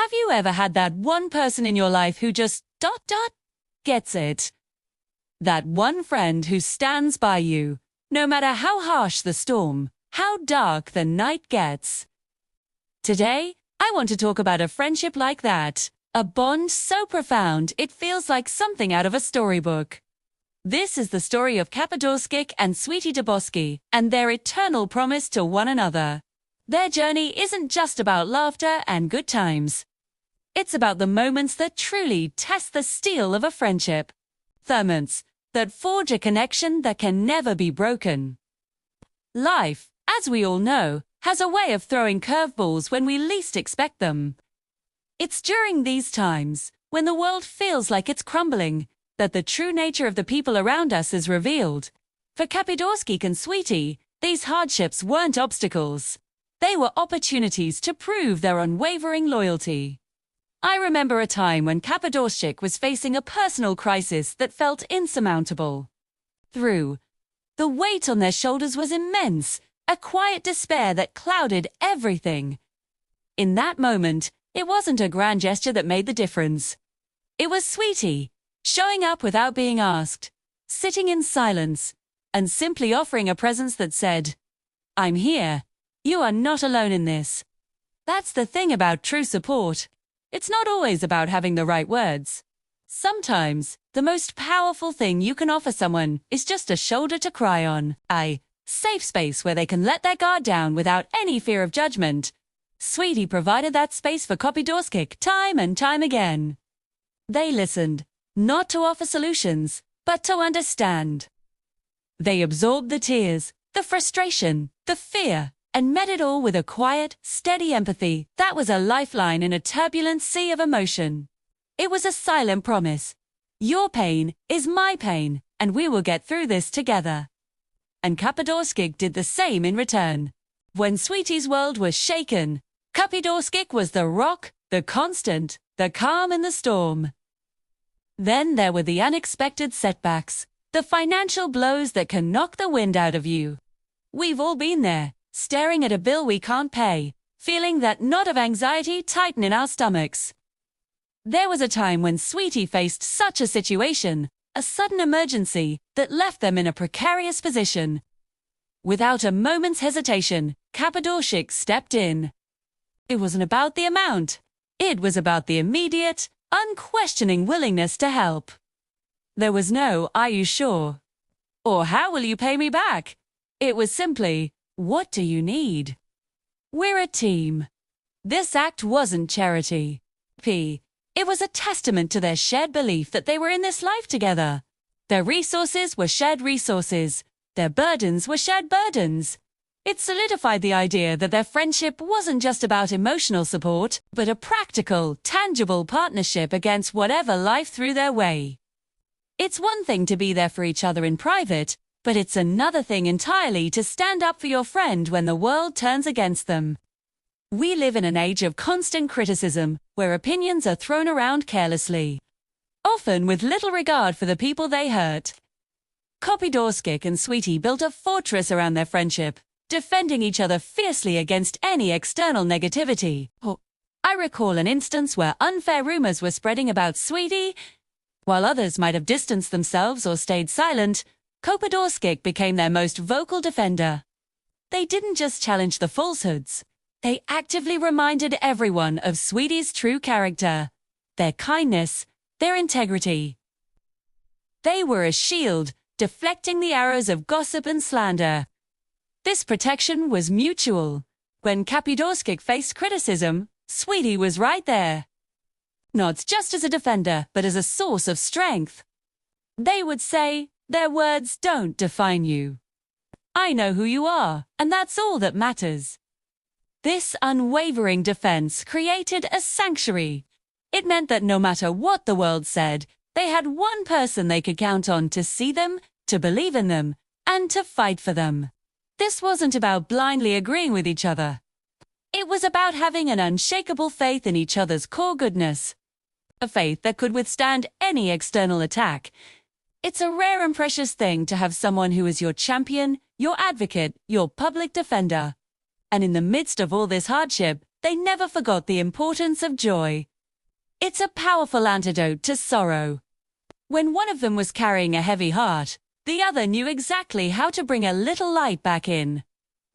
Have you ever had that one person in your life who just ... gets it? That one friend who stands by you, no matter how harsh the storm, how dark the night gets. Today, I want to talk about a friendship like that. A bond so profound it feels like something out of a storybook. This is the story of KPEDORSKIC and Sweetie Daboskey and their eternal promise to one another. Their journey isn't just about laughter and good times. It's about the moments that truly test the steel of a friendship. Moments that forge a connection that can never be broken. Life, as we all know, has a way of throwing curveballs when we least expect them. It's during these times, when the world feels like it's crumbling, that the true nature of the people around us is revealed. For KPEDORSKIC and Sweetie, these hardships weren't obstacles. They were opportunities to prove their unwavering loyalty. I remember a time when KPEDORSKIC was facing a personal crisis that felt insurmountable. The weight on their shoulders was immense, a quiet despair that clouded everything. In that moment, it wasn't a grand gesture that made the difference. It was Sweetie, showing up without being asked, sitting in silence, and simply offering a presence that said, "I'm here. You are not alone in this." That's the thing about true support. It's not always about having the right words. Sometimes, the most powerful thing you can offer someone is just a shoulder to cry on, a safe space where they can let their guard down without any fear of judgment. Sweetie provided that space for KPEDORSKIC time and time again. They listened, not to offer solutions, but to understand. They absorbed the tears, the frustration, the fear, and met it all with a quiet, steady empathy that was a lifeline in a turbulent sea of emotion. It was a silent promise. Your pain is my pain, and we will get through this together. And KPEDORSKIC did the same in return. When Sweetie's world was shaken, KPEDORSKIC was the rock, the constant, the calm in the storm. Then there were the unexpected setbacks, the financial blows that can knock the wind out of you. We've all been there, staring at a bill we can't pay, feeling that knot of anxiety tighten in our stomachs. There was a time when Sweetie faced such a situation, a sudden emergency that left them in a precarious position. Without a moment's hesitation, KPEDORSKIC stepped in. It wasn't about the amount. It was about the immediate, unquestioning willingness to help. There was no, "Are you sure?" or "How will you pay me back?" It was simply, "What do you need?" We're a team. This act wasn't charity. It was a testament to their shared belief that they were in this life together. Their resources were shared resources. Their burdens were shared burdens. It solidified the idea that their friendship wasn't just about emotional support, but a practical, tangible partnership against whatever life threw their way. It's one thing to be there for each other in private, but it's another thing entirely to stand up for your friend when the world turns against them. We live in an age of constant criticism, where opinions are thrown around carelessly, often with little regard for the people they hurt. KPEDORSKIC and Sweetie built a fortress around their friendship, defending each other fiercely against any external negativity. I recall an instance where unfair rumors were spreading about Sweetie. While others might have distanced themselves or stayed silent, KPEDORSKIC became their most vocal defender. They didn't just challenge the falsehoods. They actively reminded everyone of Sweetie's true character, their kindness, their integrity. They were a shield, deflecting the arrows of gossip and slander. This protection was mutual. When KPEDORSKIC faced criticism, Sweetie was right there. Not just as a defender, but as a source of strength. They would say, "Their words don't define you. I know who you are, and that's all that matters." This unwavering defense created a sanctuary. It meant that no matter what the world said, they had one person they could count on to see them, to believe in them, and to fight for them. This wasn't about blindly agreeing with each other. It was about having an unshakable faith in each other's core goodness. A faith that could withstand any external attack. It's a rare and precious thing to have someone who is your champion, your advocate, your public defender. And in the midst of all this hardship, they never forgot the importance of joy. It's a powerful antidote to sorrow. When one of them was carrying a heavy heart, the other knew exactly how to bring a little light back in.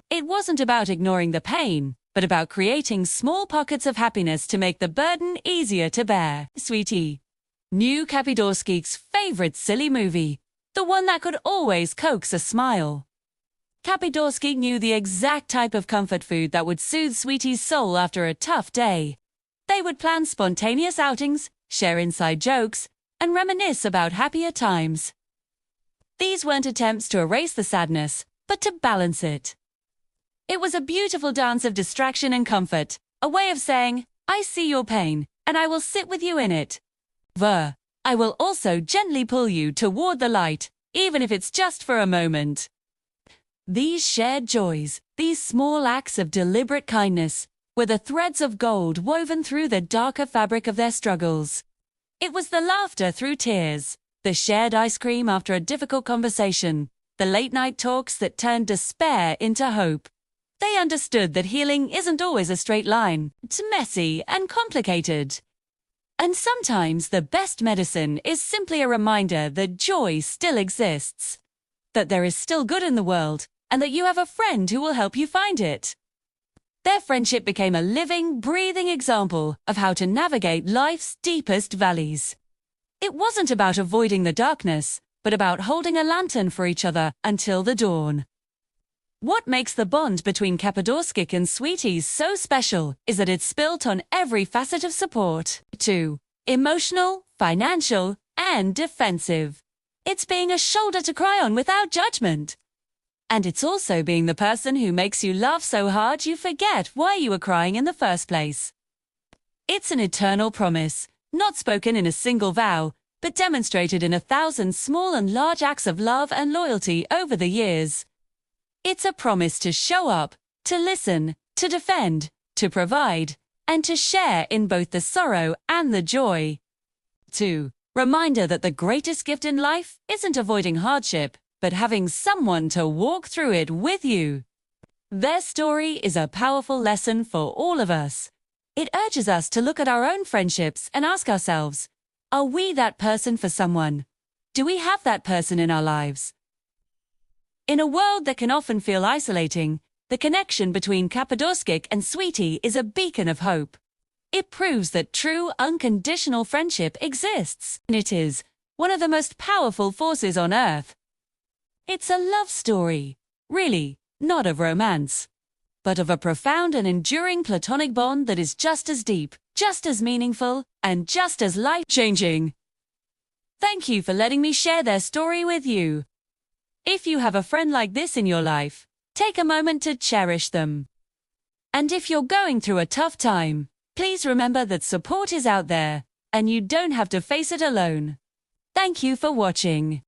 It wasn't about ignoring the pain, but about creating small pockets of happiness to make the burden easier to bear. Sweetie. New KPEDORSKIC's favorite silly movie, the one that could always coax a smile. KPEDORSKIC knew the exact type of comfort food that would soothe Sweetie's soul after a tough day. They would plan spontaneous outings, share inside jokes, and reminisce about happier times. These weren't attempts to erase the sadness, but to balance it. It was a beautiful dance of distraction and comfort, a way of saying, I see your pain, and I will sit with you in it. I will also gently pull you toward the light, even if it's just for a moment. These shared joys, these small acts of deliberate kindness, were the threads of gold woven through the darker fabric of their struggles. It was the laughter through tears, the shared ice cream after a difficult conversation, the late-night talks that turned despair into hope. They understood that healing isn't always a straight line. It's messy and complicated. And sometimes the best medicine is simply a reminder that joy still exists, that there is still good in the world, and that you have a friend who will help you find it. Their friendship became a living, breathing example of how to navigate life's deepest valleys. It wasn't about avoiding the darkness, but about holding a lantern for each other until the dawn. What makes the bond between KPEDORSKIC and Sweeties so special is that it's built on every facet of support. 2. Emotional, financial, and defensive. It's being a shoulder to cry on without judgment. And it's also being the person who makes you laugh so hard you forget why you were crying in the first place. It's an eternal promise, not spoken in a single vow, but demonstrated in 1,000 small and large acts of love and loyalty over the years. It's a promise to show up, to listen, to defend, to provide, and to share in both the sorrow and the joy. 2. Reminder that the greatest gift in life isn't avoiding hardship, but having someone to walk through it with you. Their story is a powerful lesson for all of us. It urges us to look at our own friendships and ask ourselves, are we that person for someone? Do we have that person in our lives? In a world that can often feel isolating, the connection between KPEDORSKIC and Sweetie is a beacon of hope. It proves that true, unconditional friendship exists, and it is one of the most powerful forces on earth. It's a love story, really, not of romance, but of a profound and enduring platonic bond that is just as deep, just as meaningful, and just as life-changing. Thank you for letting me share their story with you. If you have a friend like this in your life, take a moment to cherish them. And if you're going through a tough time, please remember that support is out there, and you don't have to face it alone. Thank you for watching.